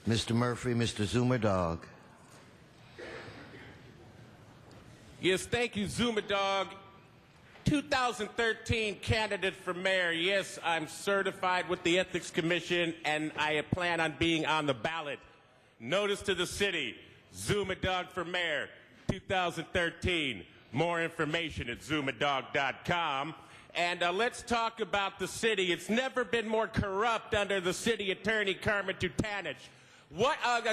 Mr. Murphy, Mr. Zuma Dogg. Yes, thank you, Zuma Dogg. 2013 candidate for mayor. Yes, I'm certified with the Ethics Commission, and I plan on being on the ballot. Notice to the city, Zuma Dogg for mayor, 2013. More information at zumadogg.com. And let's talk about the city. It's never been more corrupt under the city attorney, Carmen Tutanich.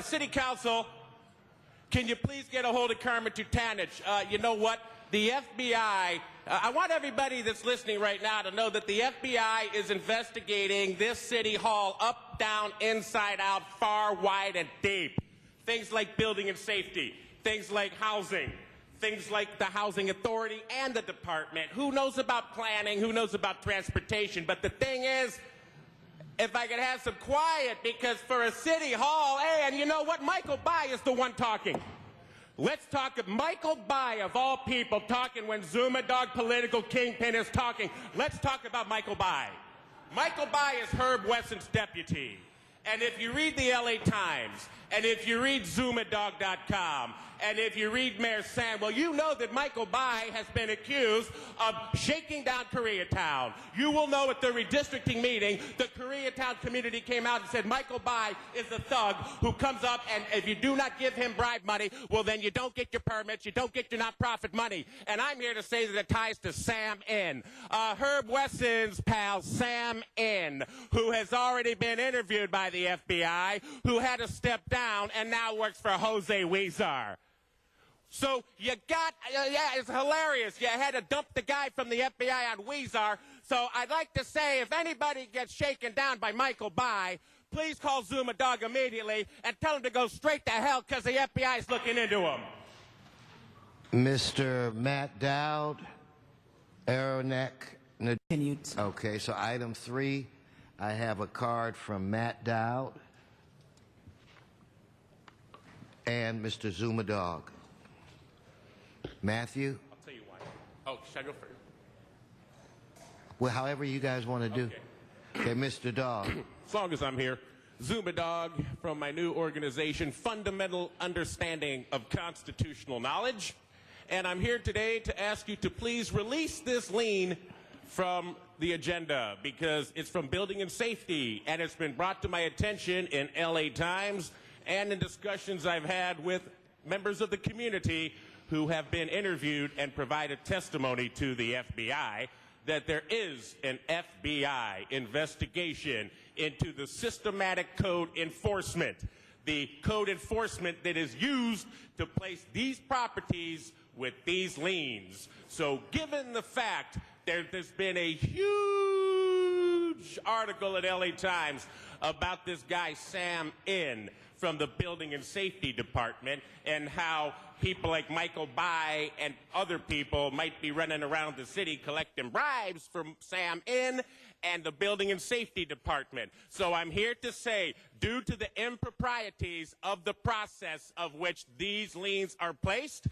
City Council, can you please get a hold of Carmen Tutanich? You know what? The FBI, I want everybody that's listening right now to know that the FBI is investigating this city hall up, down, inside out, far, wide, and deep. Things like building and safety, things like housing, things like the Housing Authority and the department. Who knows about planning? Who knows about transportation? But the thing is, if I could have some quiet, because for a city hall, hey, and you know what? Michael Bai is the one talking. Let's talk of Michael Bai, of all people, talking when Zuma Dogg political kingpin is talking. Let's talk about Michael Bai. Michael Bai is Herb Wesson's deputy. And if you read the LA Times, and if you read zumadogg.com, and if you read Mayor Sam, well, you know that Michael Bai has been accused of shaking down Koreatown. You will know at the redistricting meeting, the Koreatown community came out and said Michael Bai is a thug who comes up, and if you do not give him bribe money, well, then you don't get your permits, you don't get your nonprofit money. And I'm here to say that it ties to Sam In. Herb Wesson's pal, Sam In, who has already been interviewed by the FBI, who had to step down and now works for Jose Huizar. So you got, yeah, it's hilarious. You had to dump the guy from the FBI on Huizar. So I'd like to say, if anybody gets shaken down by Michael Bai, please call Zuma Dogg immediately and tell him to go straight to hell because the FBI is looking into him. Mr. Matt Dowd, Aeroneck. Continued. Okay, so item 3, I have a card from Matt Dowd and Mr. Zuma Dogg. Matthew? I'll tell you why. Oh, should I go first? Well, however you guys want to do. Okay, Mr. Dogg. As long as I'm here. Zuma Dogg from my new organization, Fundamental Understanding of Constitutional Knowledge. And I'm here today to ask you to please release this lien from the agenda because it's from Building and Safety, and it's been brought to my attention in LA Times and in discussions I've had with members of the community who have been interviewed and provided testimony to the FBI that there is an FBI investigation into the systematic code enforcement, the code enforcement that is used to place these properties with these liens. So given the fact there's been a huge article at LA Times about this guy Sam In from the Building and Safety Department and how people like Michael Bai and other people might be running around the city collecting bribes from Sam In and the Building and Safety Department. So I'm here to say, due to the improprieties of the process of which these liens are placed,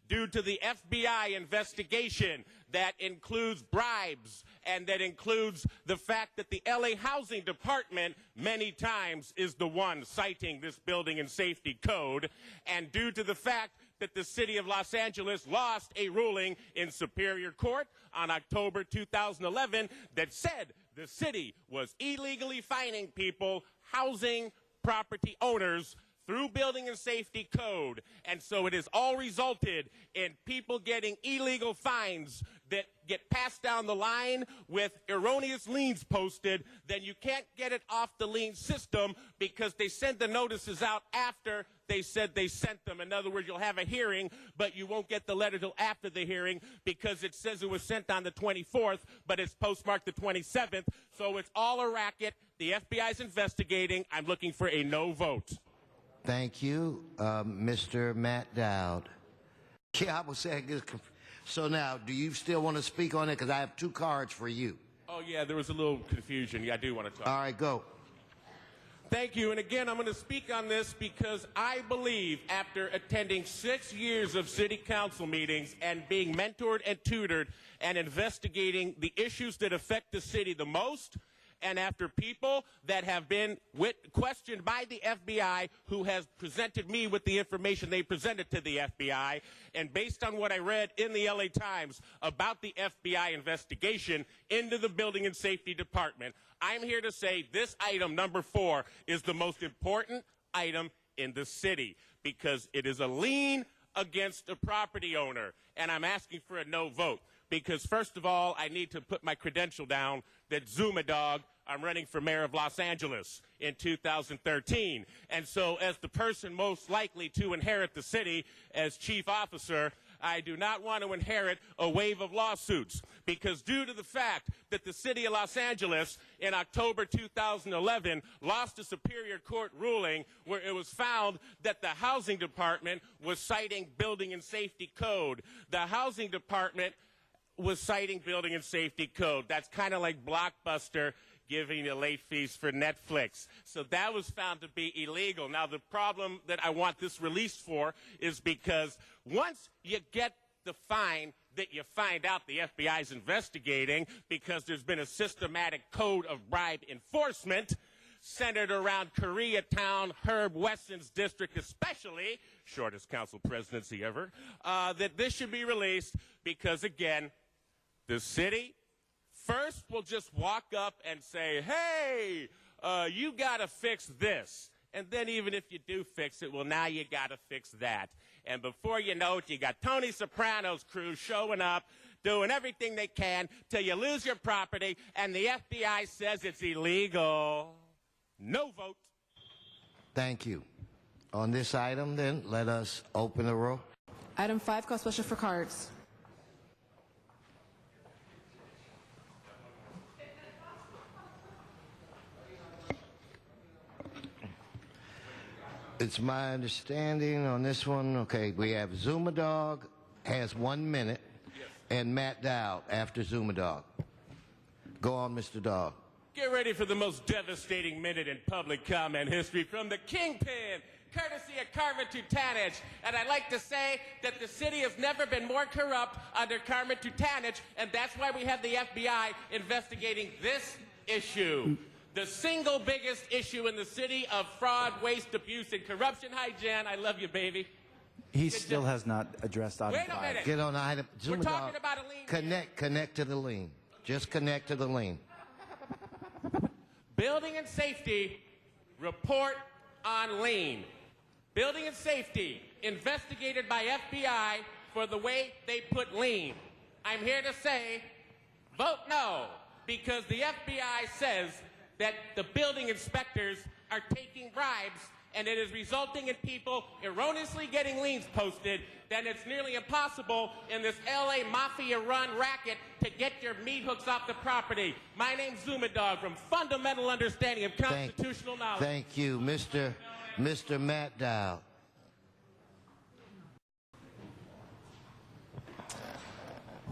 due to the FBI investigation that includes bribes and that includes the fact that the LA Housing Department many times is the one citing this Building and Safety Code, and due to the fact that the city of Los Angeles lost a ruling in Superior Court on October 2011 that said the city was illegally fining people, housing property owners, through Building and Safety Code. And so it has all resulted in people getting illegal fines that get passed down the line with erroneous liens posted. Then you can't get it off the lien system because they send the notices out after they said they sent them. In other words, you'll have a hearing, but you won't get the letter till after the hearing because it says it was sent on the 24th, but it's postmarked the 27th. So it's all a racket. The FBI is investigating. I'm looking for a no vote. Thank you, Mr. Matt Dowd. Yeah, I was saying, so now, do you still want to speak on it? Because I have 2 cards for you. Oh, yeah, there was a little confusion. Yeah, I do want to talk. All right, go. Thank you. And again, I'm going to speak on this because I believe after attending 6 years of city council meetings and being mentored and tutored and investigating the issues that affect the city the most and after people that have been questioned by the FBI, who has presented me with the information they presented to the FBI, and based on what I read in the LA Times about the FBI investigation into the Building and Safety Department, I'm here to say this item, number 4, is the most important item in the city because it is a lien against a property owner, and I'm asking for a no vote. Because first of all, I need to put my credential down that Zuma Dogg, I'm running for mayor of Los Angeles in 2013. And so as the person most likely to inherit the city as chief officer, I do not want to inherit a wave of lawsuits. Because due to the fact that the city of Los Angeles in October 2011 lost a Superior Court ruling where it was found that the housing department was citing building and safety code. The housing department was citing building and safety code. That's kind of like Blockbuster giving you late fees for Netflix. So that was found to be illegal. Now, the problem that I want this released for is because once you get the fine that you find out the FBI is investigating because there's been a systematic code of bribe enforcement centered around Koreatown, Herb Wesson's district especially, shortest council presidency ever, that this should be released because, again, the city first will just walk up and say, hey, you got to fix this. And then even if you do fix it, well, now you got to fix that. And before you know it, you got Tony Soprano's crew showing up, doing everything they can till you lose your property, and the FBI says it's illegal. No vote. Thank you. On this item, then, let us open the roll. Item 5, call special for cards. It's my understanding on this one, okay, we have Zuma Dogg has 1 minute, and Matt Dowd after Zuma Dogg. Go on, Mr. Dogg. Get ready for the most devastating minute in public comment history from the kingpin, courtesy of Carmen Tutanich. And I'd like to say that the city has never been more corrupt under Carmen Tutanich, and that's why we have the FBI investigating this issue. The single biggest issue in the city of fraud, waste, abuse, and corruption. Hi, Jan. I love you, baby. He still has not addressed item 5. Wait a minute. Get on item. Zuma We're talking Dogg. about a lien. Connect to the lien. Just connect to the lien. Building and safety report on lien. Building and safety investigated by FBI for the way they put lien. I'm here to say, vote no, because the FBI says that the building inspectors are taking bribes and it is resulting in people erroneously getting liens posted, then it's nearly impossible in this LA mafia-run racket to get your meat hooks off the property. My name's Zuma Dogg from Fundamental Understanding of Constitutional Knowledge. Thank you, Mr. Matt Dowd.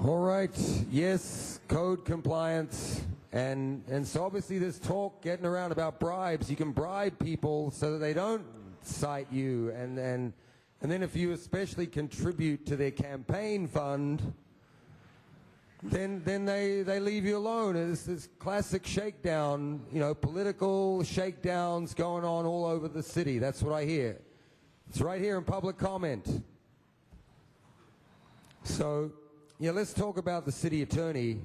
All right, yes, code compliance. And so obviously there's talk getting around about bribes. You can bribe people so that they don't cite you. And then if you especially contribute to their campaign fund, then they leave you alone. It's this classic shakedown, you know, political shakedowns going on all over the city. That's what I hear. It's right here in public comment. So, yeah, let's talk about the city attorney.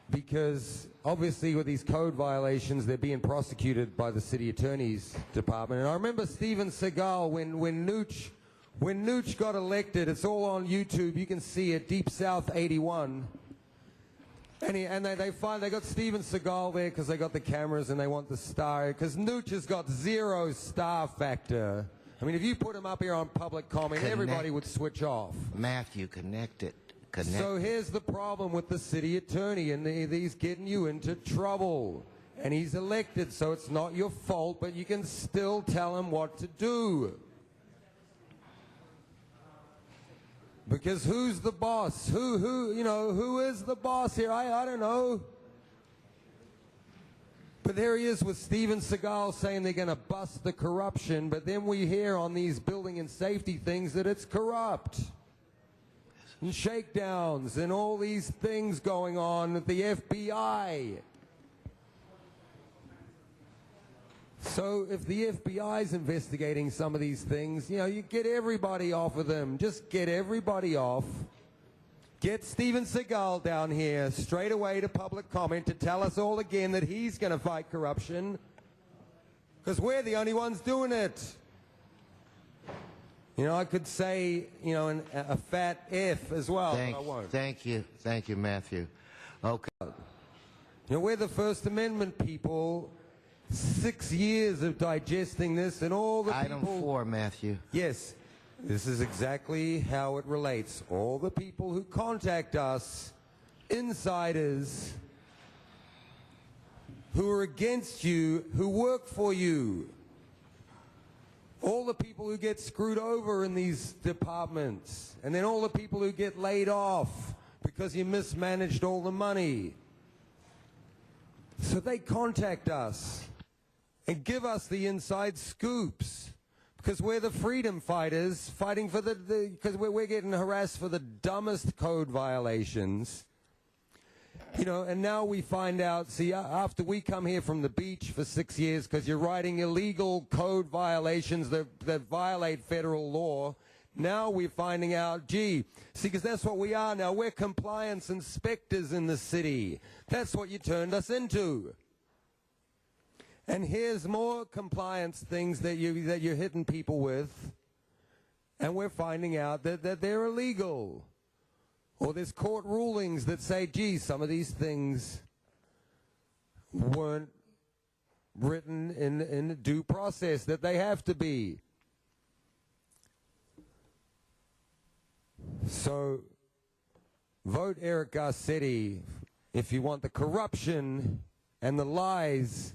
Because obviously with these code violations, they're being prosecuted by the city attorney's department. And I remember Steven Seagal when Nooch got elected. It's all on YouTube. You can see it, Deep South 81. And they got Steven Seagal there because they got the cameras and they want the star. Because Nooch has got 0 star factor. I mean, if you put him up here on public comment, everybody would switch off. Matthew, connect it. So here's the problem with the city attorney, and he's getting you into trouble. And he's elected, so it's not your fault, but you can still tell him what to do. Because who's the boss? Who is the boss here? I don't know. But there he is with Steven Seagal saying they're going to bust the corruption, but then we hear on these building and safety things that it's corrupt. And shakedowns and all these things going on at the FBI. So if the FBI's investigating some of these things, you know, you get everybody off of them. Just get everybody off. Get Steven Seagal down here straight away to public comment to tell us all again that he's going to fight corruption. Because we're the only ones doing it. You know, I could say, you know, a fat F as well, but I won't. Thank you, Matthew. Okay. You know, we're the First Amendment people. 6 years of digesting this and all the Item people... 4, Matthew. Yes, this is exactly how it relates. All the people who contact us, insiders, who are against you, who work for you. All the people who get screwed over in these departments. And then all the people who get laid off because you mismanaged all the money. So they contact us and give us the inside scoops because we're the freedom fighters fighting for because we're getting harassed for the dumbest code violations. You know, and now we find out, see, after we come here from the beach for 6 years because you're writing illegal code violations that violate federal law, now we're finding out, gee, see, because that's what we are now. We're compliance inspectors in the city. That's what you turned us into. And here's more compliance things that you're hitting people with, and we're finding out that they're illegal. Or there's court rulings that say, gee, some of these things weren't written in due process that they have to be. So vote Eric Garcetti if you want the corruption and the lies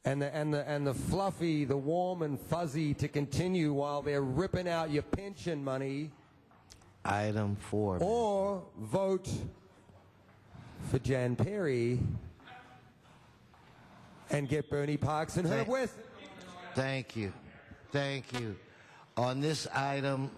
and the fluffy, the warm and fuzzy to continue while they're ripping out your pension money. Item 4. Or vote for Jan Perry and get Bernie Parks and Herb West. Thank you. On this item,